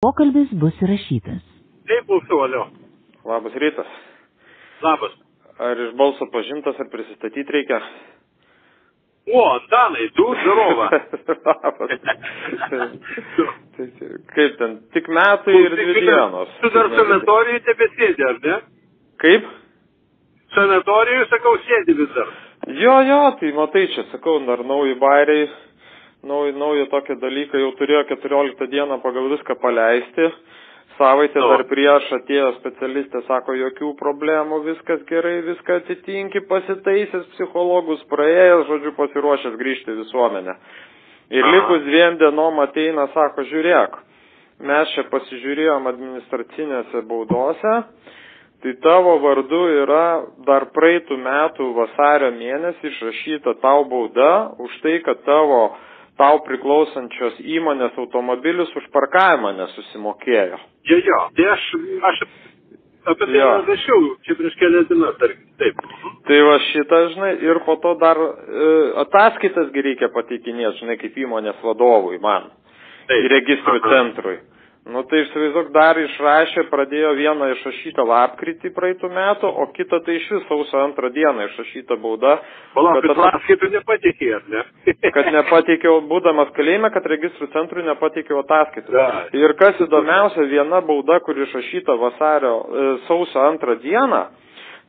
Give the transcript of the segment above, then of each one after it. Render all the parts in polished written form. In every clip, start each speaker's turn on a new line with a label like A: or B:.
A: Pokalbis bus įrašytas.
B: Taip, būsiu, alio.
C: Labas rytas.
B: Labas.
C: Ar iš balso pažintas, ar prisistatyti reikia?
B: O, Antanai, tu Zdarova.
C: Labas. Kaip ten, tik metai ir 2 dienos.
B: Tu dar sanatorijai tebesėdi, ar ne?
C: Kaip?
B: Sanatorijai, sakau, sėdi vis dar.
C: Jo, tai matai čia, sakau, dar nauji bairiai, nauji tokie dalykai, jau turėjo 14 dieną pagal viską paleisti. Savaitę dar prieš atėjo specialistė, sako, jokių problemų, viskas gerai, viską atitinki, pasitaisęs psichologus, praėjęs, žodžiu, pasiruošęs grįžti visuomenę. Ir likus 2 dienom ateina, sako, žiūrėk, mes čia pasižiūrėjom administracinėse baudose, tai tavo vardu yra dar praeitų metų vasario mėnesį išrašyta tau bauda už tai, kad tau priklausančios įmonės automobilius už parkavimą nesusimokėjo.
B: Jo, tai aš apie tai rašiau, čia prieš kelias dienas, taip.
C: Tai va šitą, žinai, ir po to dar ataskaitasgi reikia pateikinėti, žinai, kaip įmonės vadovui man, į registrų centrui. Nu tai įsivaizduok, dar išrašė, pradėjo vieną išrašytą lapkritį praeitų metų, o kitą tai iš vis sausio 2 dieną išrašyta bauda.
B: Palauk, ataskaitų nepateikė, ar ne?
C: Kad nepateikiau, būdamas kalėjime, kad registrų centrui nepateikiau ataskaitų. Ir kas įdomiausia, viena bauda, kur išrašyta sausio 2 dieną,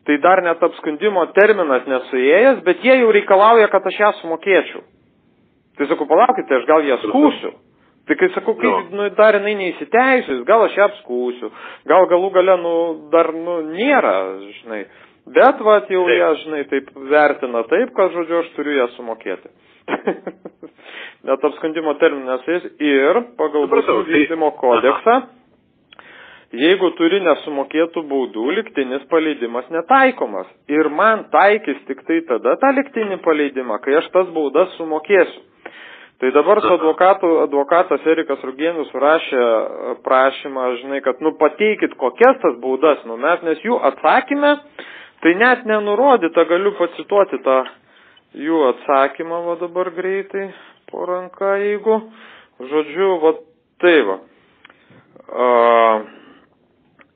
C: tai dar net apskundimo terminas nesuėjęs, bet jie jau reikalauja, kad aš ją sumokėčiau. Tai sakau, palaukite, aš gal ją skūsiu. Tai kai sakau, kaip dar jinai neįsiteisėjus, gal aš ją apskūsiu, gal galų gale, dar nėra, žinai. Bet vat jau ją, žinai, taip vertina taip, kad, žodžiu, aš turiu ją sumokėti. Net apskundimo terminas ir pagal baudų vykdymo kodeksą, jeigu turi nesumokėtų baudų, lygtinis paleidimas netaikomas. Ir man taikys tik tai tada tą lygtinį paleidimą, kai aš tas baudas sumokėsiu. Tai dabar su advokatas Erikas Rugėnius surašė prašymą, žinai, kad, pateikit kokias tas baudas, nes jų atsakymę, tai net nenurodyta, galiu pacituoti tą jų atsakymą, va dabar greitai, po ranką, jeigu, žodžiu, va tai va.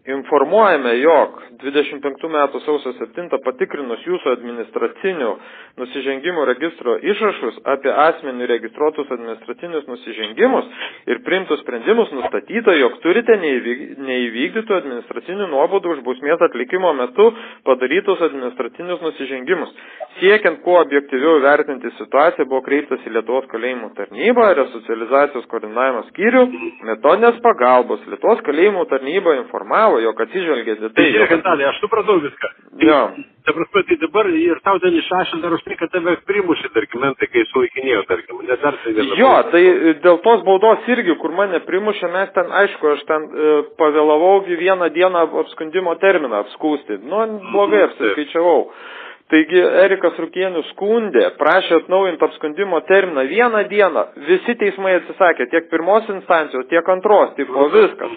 C: Informuojame, jog 25 metų sausio 7 patikrinus jūsų administracinių nusižengimų registro išrašus apie asmenį registruotus administracinius nusižengimus ir priimtus sprendimus nustatyta, jog turite neįvykdytų administracinių nuobaudų už bausmės atlikimo metu padarytus administracinius nusižengimus. Siekiant kuo objektyviau vertinti situaciją, buvo kreiptas į Lietuvos kalėjimų tarnybą, resocializacijos koordinavimo skyrių, metodinės pagalbos. Lietuvos kalėjimų tarnyba informavo, jog atsižvelgė į tai.
B: Žiūrėk, Antalija, aš supratau viską.
C: Jo.
B: Ta prasme, tai dabar ir tau ten išrašė dar už tai, kad tave primušė, tarkim, kai sulaikinėjo, tarkim.
C: Jo, tai dėl tos baudos irgi, kur mane primušė, mes ten, aišku, aš ten pavėlavau 1 dieną apskundimo terminą apskūsti. Blogai apsiskaičiavau. Taigi Erikas Rugėnius skundė, prašė atnaujinti apskundimo terminą 1 dieną. Visi teismai atsisakė, tiek pirmos instancijos, tiek antros, tipo viskas.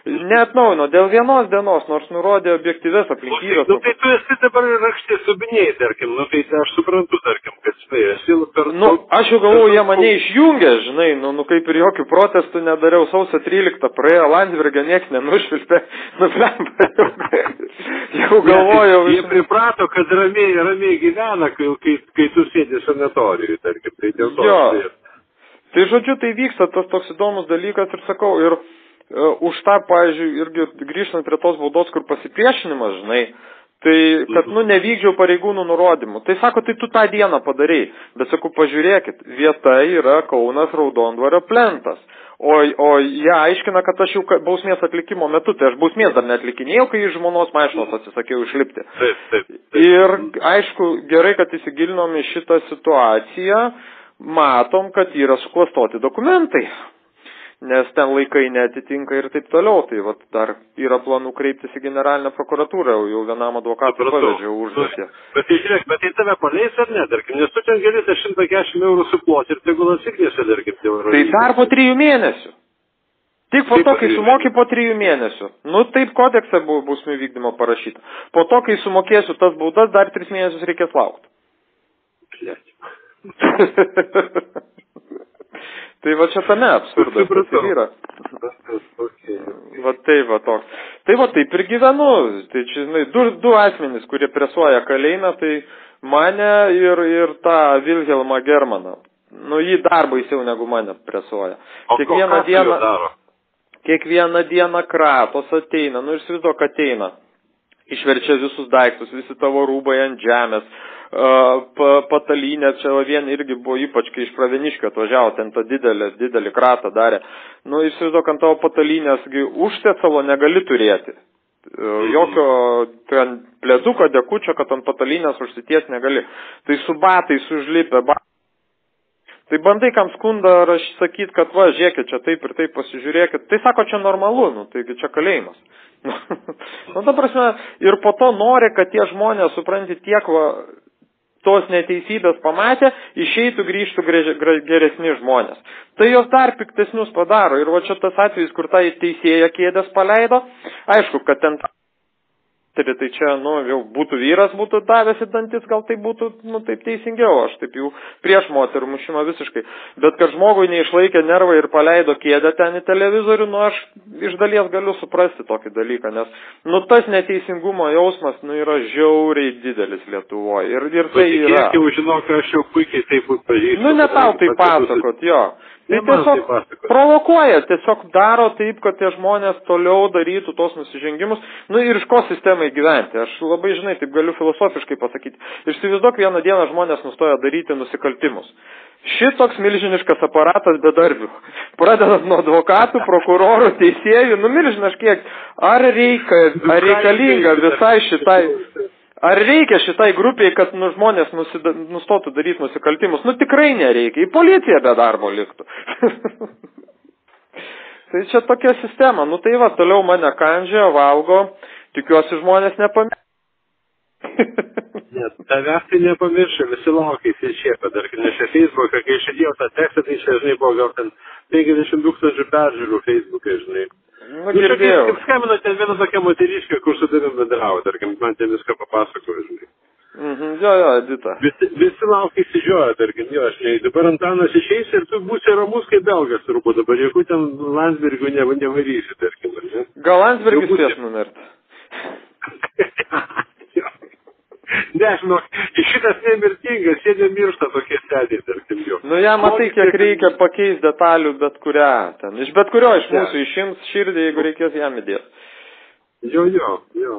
C: Neatnaujino dėl 1 dienos, nors nurodė objektyvės aplinkybės.
B: Tai tu esi dabar raštė subinėjai, tarkim, tai aš suprantu, tarkim, kad štai esi per...
C: Aš jau galvoju, jie mane išjungė, žinai, kaip ir jokių protestų nedariau, sausio 13 praėjo, Landsbergio nieks nenušvilpė, jau galvojau...
B: Jie priprato, kad ramiai gyvena, kai tu sėdi sanatorijui, tarkim, tai dėl to...
C: Jo, tai žodžiu, tai vyksta tas toks įdomus dalykas ir sakau, ir už tą, pavyzdžiui, irgi grįžtant prie tos baudos, kur pasipriešinimas, žinai, tai, kad, nevykdžiau pareigūnų nurodymų. Tai sako, tai tu tą dieną padarei. Bet sakau, pažiūrėkit, vieta yra Kaunas Raudondvario plentas. O jie aiškina, kad aš jau bausmės atlikimo metu, tai aš bausmės dar neatlikinėjau, kai iš žmonos mašinos atsisakiau išlipti.
B: Taip.
C: Ir, aišku, gerai, kad įsigilinom į šitą situaciją, matom, kad yra suklastoti dokumentai. Nes ten laikai neatitinka ir taip toliau. Tai dar yra planų kreiptis į generalinę prokuratūrą, jau vienam advokatui pavedžiau užduotį.
B: Bet tai žiūrėk, bet tai tave paleis ar ne, tarkim, nes tu ten gali 140 eurų suploti ir tegul atsiknėsi, tarkim,
C: Tai dar po 3 mėnesių. Tik po to, kai sumoki po 3 mėnesių. Taip kodekse buvo bausmių vykdymo parašyta. Po to, kai sumokėsiu tas baudas, dar 3 mėnesius reikės laukti. Tai va čia tame absurdas tas yra. Va tai va toks. Tai va taip ir gyvenu. Tai čia, žinai, du asmenys, kurie presuoja kalėjime, tai mane ir tą Vilhelmą Germaną. Nu, jį dar baisiau negu mane presuoja. Kiekvieną dieną kratos ateina, nu ir įsivaizduok ateina. Išverčia visus daiktus, visi tavo rūbai ant žemės, patalynė, čia vien irgi buvo ypač, kai iš Praveniškio atvažiavo, ten tą didelį kratą darė. Nu, įsivaizduok, ant tavo patalynės užtecalo negali turėti. Jokio ten pleduko, dekučio, kad ant patalynės užsities negali. Tai su batais užlipę, tai bandai kam skundą sakyti, kad va, žiūrėkit, čia taip ir taip pasižiūrėkit. Tai sako, čia normalu, nu, taigi čia kalėjimas. Nu, ta prasme, ir po to nori, kad tie žmonės, supranti, tiek va, tos neteisybės pamatė, išeitų, grįžtų geresni žmonės. Tai jos dar piktesnius padaro. Ir va čia tas atvejis, kur tą teisėją kėdės paleido, aišku, kad ten tai čia, nu, jau būtų vyras, būtų davęs į dantis, gal tai būtų, nu, taip teisingiau, aš taip jau prieš moterų mušimą visiškai. Bet kad žmogui neišlaikė nervą ir paleido kėdę ten į televizorių, nu, aš iš dalies galiu suprasti tokį dalyką, nes, nu, tas neteisingumo jausmas, nu, yra žiauriai didelis Lietuvoje. Ir tai yra.
B: Jau žinok, aš jau puikiai taip pažįstu.
C: Nu, ne tau tai pasakot, jo. Tai tiesiog provokuoja, tiesiog daro taip, kad tie žmonės toliau darytų tos nusižengimus, nu ir iš ko sistemai gyventi. Aš labai, žinai, taip galiu filosofiškai pasakyti. Įsivaizduok, vieną dieną žmonės nustoja daryti nusikaltimus. Šitoks milžiniškas aparatas bedarbių. Pradedant nuo advokatų, prokurorų, teisėjų, nu milžiniškai kiek. Ar reikalinga visai šitai... Ar reikia šitai grupiai, kad nu, žmonės nustotų daryti nusikaltimus? Nu tikrai nereikia. Į policiją be darbo liktų. Tai čia tokia sistema. Nu tai va, toliau mane kandžia, valgo. Tikiuosi žmonės nepamiršo.
B: Net tavęs tai nepamiršo. Visi laukia įsičiepę. Tarkim, nes čia Facebooką, kai išidėjau tą tekstą, tai čia, žinai, buvo gal ten 50 000 peržiūrų Facebookai, žinai.
C: Nu, girdėjau.
B: Kaip skambino ten viena tokia moteriškė, kur su tavim bendravo, tarkim, man ten viską papasakojo, žinai.
C: Jo, Edita.
B: Visi laukia įsižioja, tarkim, jo, žinai, dabar Antanas išeis ir tu būsi ramus kaip belgas, turbūt dabar, jeigu ten Landsbergių nevarysi, tarkim, ne?
C: Gal Landsbergis spės numirti?
B: Ne, žinok, šitas nemirtingas, jie nemiršta tokie sėdė, tarkim, jo.
C: Nu, ją matai, kiek reikia pakeisti detalių bet kurią ten. Iš bet kurio iš mūsų išims širdį, jeigu reikės jam įdės.
B: Jo.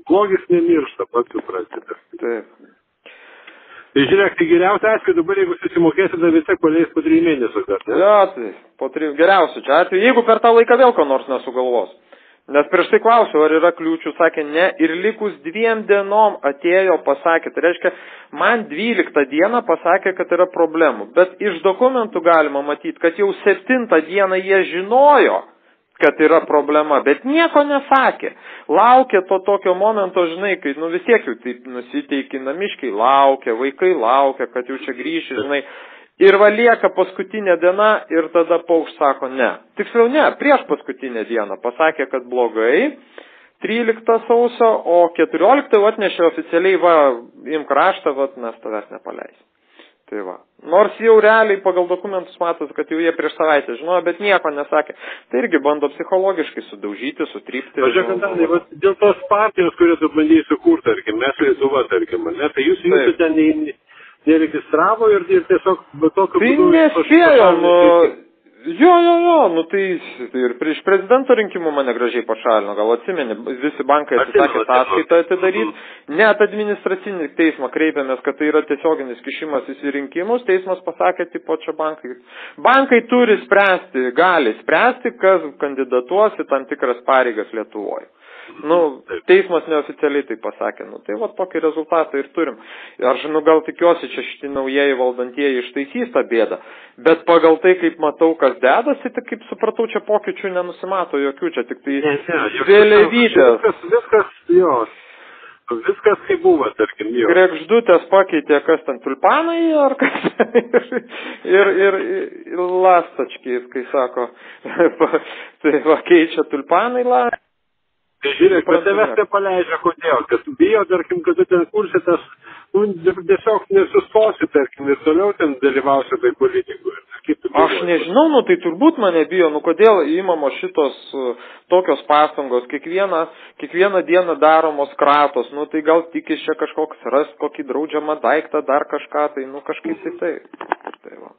B: Blogis nemiršta, pats suprasti.
C: Taip.
B: Tai žiūrėk, tai geriausia atveju dabar, jeigu susimokėsi, dar vis tiek paleis po 3 mėnesių.
C: Jo, tai po 3, geriausiu čia atveju, jeigu per tą laiką vėl ko nors nesugalvos. Nes prieš tai klausiau, ar yra kliūčių, sakė ne, ir likus 2 dienom atėjo, pasakė, tai reiškia, man 12 dieną pasakė, kad yra problemų, bet iš dokumentų galima matyti, kad jau 7 dieną jie žinojo, kad yra problema, bet nieko nesakė. Laukė to tokio momento, žinai, kai, nu vis tiek jau taip nusiteiki namiškai, laukia, vaikai laukia, kad jau čia grįši, žinai. Ir va lieka paskutinė diena ir tada paukšt sako ne. Tiksliau ne, prieš paskutinę dieną pasakė, kad blogai, 13 sausio, o 14 atnešė oficialiai, va, imk raštą, va, mes tavęs nepaleis. Tai va. Nors jau realiai pagal dokumentus matos, kad jau jie prieš savaitę žinojo, bet nieko nesakė. Tai irgi bando psichologiškai sudaužyti, sutrypti.
B: Pažiūrėk, Antanai, dėl tos partijos, kurią tu bandėjai sukurti, tarkim, mes Lietuva, tarkim, ne, tai jūs ten neregistravo ir tiesiog tokiu būdu...
C: Tai nespėjom, jo, nu tai ir prieš prezidento rinkimų mane gražiai pašalino, gal atsimeni, visi bankai atsisakė sąskaitą atidaryti, net administracinį teismą kreipėmės, kad tai yra tiesioginis kišimas į rinkimus, teismas pasakė, tipo čia bankai turi spręsti, gali spręsti, kas kandidatuos į tam tikras pareigas Lietuvoje. Nu, teismas neoficialiai tai pasakė, nu, tai va tokį rezultatą ir turim. Aš, nu, gal tikiuosi, čia šitie naujieji valdantieji ištaisys tą bėdą, bet pagal tai, kaip matau, kas dedasi, tai kaip supratau, čia pokyčių nenusimato jokių, čia tik tai vėliavytės.
B: Viskas kaip buvo, tarkim, jo.
C: Kregždutės pakeitė, kas ten tulpanai, ar kas ir lastačkiais, kai sako, tai va keičia tulpanai lastačkiais.
B: Tai žiūrėk, bet tavęs nepaleidžia, kodėl, kad bijo, tarkim, kad tu ten kursitas, nu, tiesiog nesustosi, tarkim, ir toliau ten dalyvausi tai politikui. kaip tu
C: Aš nežinau, nu tai turbūt mane bijo, nu kodėl įmamos šitos tokios pastangos, kiekvieną dieną daromos kratos, nu tai gal tikis čia kažkoks rast kokį draudžiamą daiktą, dar kažką, tai nu kažkaip tai. Tai va.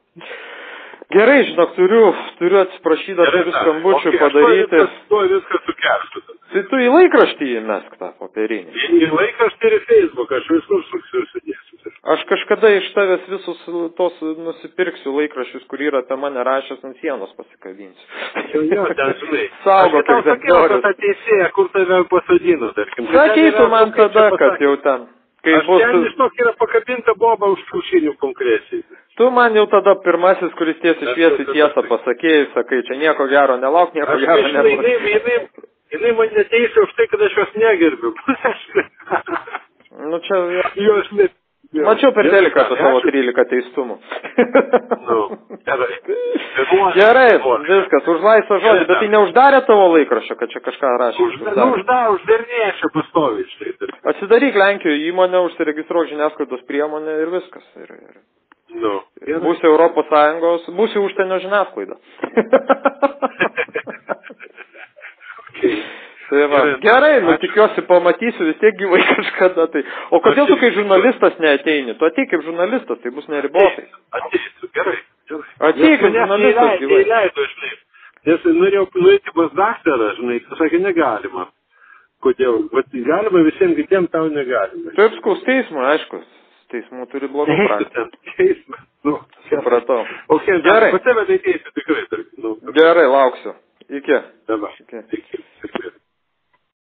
C: Gerai, žinok, turiu atsiprašyti, dar turiu skambučių padaryti.
B: Aš viską sukelsiu.
C: Tai tu į laikraštį įmesk tą popierinį.
B: Į laikraštį ir į Facebooką, aš visur susidėsiu.
C: Aš kažkada iš tavęs visus tos nusipirksiu laikraščius, kur yra apie mane rašęs ant sienos pasikabinsiu.
B: Jo, ten žinai.
C: Saugo,
B: aš tau sakiau, kad ta teisėja, kur tave pasodino, tarkim.
C: Sakytų man tada, kad jau ten.
B: Aš ten žinok yra pakabinta boba už kiaušinių konkrečiai.
C: Tu man jau tada pirmasis, kuris tiesiai šviesiai tiesą pasakėjai, sakai, čia nieko gero nelauk, nieko gero nebus.
B: Jinai man neteisė už tai, kad aš jos negerbiu.
C: Nu čia...
B: Jos ne...
C: Mačiau per teliką apie savo 13 teistumų.
B: Nu, gerai.
C: Gerai, viskas, už laisvą žodį, bet tai neuždarė tavo laikraščio, kad čia kažką rašė.
B: Uždarnėšio pastoviai štai.
C: Atsidaryk Lenkijoje įmonę, užsiregistruok žiniasklaidos priemonę ir viskas.
B: Nu,
C: būsi Europos Sąjungos, būsi užsienio žiniasklaida. Tai va, gerai, nu tikiuosi pamatysiu vis tiek gyvai kažkada. Tai. O kodėl tu kaip žurnalistas neateini? Tu ateik kaip žurnalistas, tai bus neribotai.
B: Ateisiu, gerai.
C: Ateik kaip žurnalistas gyvai.
B: Neįleido, žinai. Nes norėjau nueiti pas daktarą, žinai, tu sakė, negalima. Kodėl? Vat galima visiems kitiems, tau negalima.
C: Taip skaus teismą, aišku. Teismų turi blogų praktikų.
B: Teismą. Nu,
C: supratau.
B: Gerai. Pas tave tai teisiu tikrai.
C: Gerai, lauksiu. Iki.
B: Dabar. Iki.